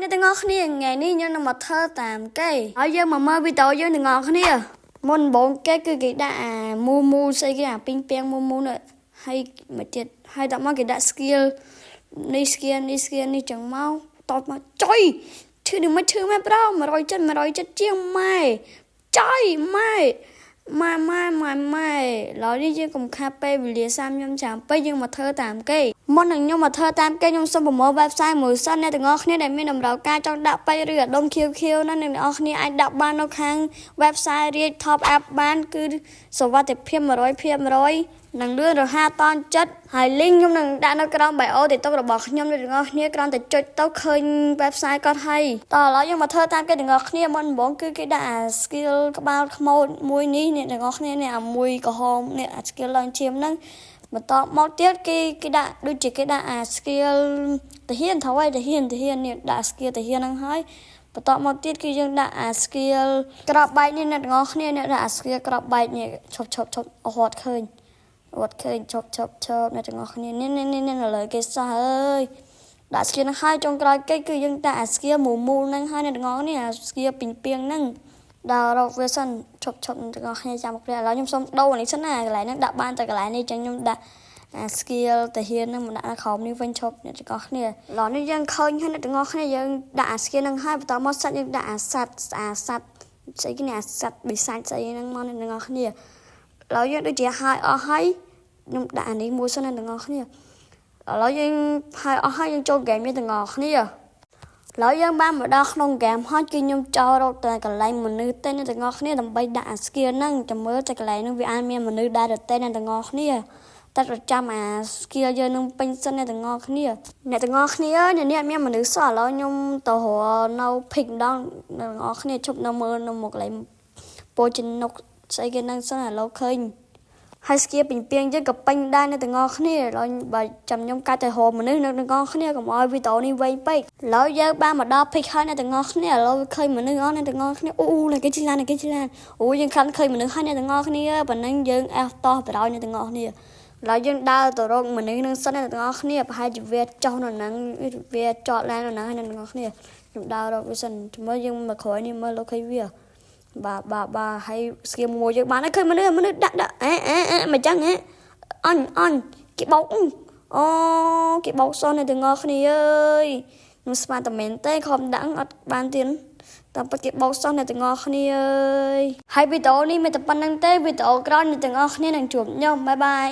អ្នកទាំងអស់គ្នាថ្ងៃនេះខ្ញុំនឹងមកធ្វើតាមគេហើយយើងមកមើលវីដេអូយើងទាំងអស់គ្នាមុនបងគេគឺគេដាក់អាមូស្អីគេអាពីងពាំងមូនោះហើយមកទៀតហើយដល់មកគេដាក់ skill នេះ skill នេះចឹងមកតបមកចុយឈឺនឹងមិនឈឺម៉ែប្រូ170ជាងម៉ែចុយម៉ែឡើយនេះយើងកុំខាត់ពេលវេលាសាមខ្ញុំចាំពេលយើងមកធ្វើតាមគេមុននឹងខ្ញុំមកធ្វើតាមគេខ្ញុំសូមប្រមូល website មួយសិនអ្នកទាំងអស់គ្នាដែលមានតម្រូវការចង់ដាក់ពេជ្រឬអាដុំខៀវណាអ្នកទាំងអស់គ្នាអាចដាក់បាននៅខាង website រៀប top up បានគឺសុវត្ថិភាព 100% នឹងលឿនរហ័សតន់ចិត្តហើយ link ខ្ញុំនឹងដាក់នៅក្រោម bio TikTok របស់ខ្ញុំអ្នកទាំងអស់គ្នាគ្រាន់តែចុចទៅឃើញ website គាត់ហើយតោះឥឡូវយើងមកធ្វើតាមគេទាំងអស់គ្នាមុនដំបូងគឺគេដាក់អា skill ក្បាលខ្មោចមួយនេះអ្នកទាំងអស់គ្នានេះអាមួយក្រហមនេះអា skill ឡើងឈាមហ្នឹងបន្តមកទៀតគេដាក់ដូចជាគេដាក់អា skill ទាហានត្រូវហើយទាហាននេះដាក់ skill ទាហានហ្នឹងហើយបន្តមកទៀតគឺយើងដាក់អា skill ក្របបែកនេះអ្នកទាំងអស់គ្នាអ្នកដាក់អា skill ក្របបែកនេះឈប់អត់ឃើញឈប់អ្នកទាំងអស់គ្នានេះឥឡូវគេសោះអើយដាក់ skill ហ្នឹងហើយចុងក្រោយគេគឺយើងដាក់អា skill មូហ្នឹងហើយអ្នកទាំងអស់គ្នាអា skill ពីងពាងហ្នឹងដល់រកវាសិនឈប់អ្នកទាំងអស់គ្នាចាំមកឥឡូវខ្ញុំសុំដូរនេះសិនណាកន្លែងហ្នឹងដាក់បានតែកន្លែងនេះចឹងខ្ញុំដាក់អា skill តាហ៊ានហ្នឹងមកដាក់នៅក្រោមនេះវិញឈប់អ្នកទាំងអស់គ្នាឥឡូវនេះយើងឃើញហើយអ្នកទាំងអស់គ្នាយើងដាក់អា skill ហ្នឹងហើយបន្តមកសាច់យើងដាក់អាសัตว์ស្អីគេនេះអាសัตว์បិសាចស្អីហ្នឹងមកអ្នកទាំងអស់គ្នាឥឡូវយើងដូចជាហើយអស់ហើយខ្ញុំដាក់អានេះមួយសិនអ្នកទាំងអស់គ្នាឥឡូវយើងហើយអស់ហើយយើងចូលហ្គេមនេះទាំងអស់គ្នាឥឡូវយើងបានមកដល់ក្នុងហ្គេមហើយគឺខ្ញុំចូលរកតែកន្លែងមនុស្សទេអ្នកទាំងអស់គ្នាដើម្បីដាក់អា skill ហ្នឹងចាំមើលតែកន្លែងហ្នឹងវាអាចមានមនុស្សដែរទេអ្នកទាំងអស់គ្នាតែប្រចាំអា skill យើងនឹងពេញសិនអ្នកទាំងអស់គ្នាអ្នកទាំងអស់គ្នាអើយនេះអត់មានមនុស្សសោះឥឡូវខ្ញុំទៅរកនៅ pick ម្ដងអ្នកទាំងអស់គ្នាជប់នៅមើលនៅមកកន្លែងពោជិនុកស្អីគេហ្នឹងសិនឥឡូវឃើញហើយ skill ពីងពាងយើងក៏ពេញដែរអ្នកទាំងអស់គ្នាឥឡូវបើចាំខ្ញុំកាត់ទៅរកមនុស្សអ្នកទាំងអស់គ្នាកុំឲ្យវីដេអូនេះវែងពេកឥឡូវយើងបានមកដល់ pick ហើយអ្នកទាំងអស់គ្នាឥឡូវឃើញមនុស្សអស់អ្នកទាំងអស់គ្នាអូអ្នកគេជិះឡានអូយើងខាត់ឃើញមនុស្សហើយអ្នកទាំងអស់គ្នាប៉ុណ្ណឹងយើងអះតោះទៅដល់អ្នកទាំងអស់គ្នាឥឡូវយើងដើរទៅរកមនុស្សនឹងសិនអ្នកទាំងអស់គ្នាប្រហែលជាវាចុះនៅហ្នឹងវាចតឡាននៅហ្នឹងអ្នកទាំងអស់គ្នាខ្ញុំដើររកវាសិនមើលយើងមកក្រោយនេះមើលលោកឃើញវាបាទហើយ skill មួយយើងបានហើយឃើញមនុស្សដាក់មិនចឹងអន់គេបោកអូគេបោកសោះអ្នកទាំងអស់គ្នាអើយខ្ញុំស្មានតែមែនទេខំដាក់អត់បានទៀតតាមពិតគេបោកសោះអ្នកទាំងអស់គ្នាអើយហើយវីដេអូនេះមានតែប៉ុណ្្នឹងទេវីដេអូក្រោយអ្នកទាំងអស់គ្នានឹងជួបខ្ញុំបាយ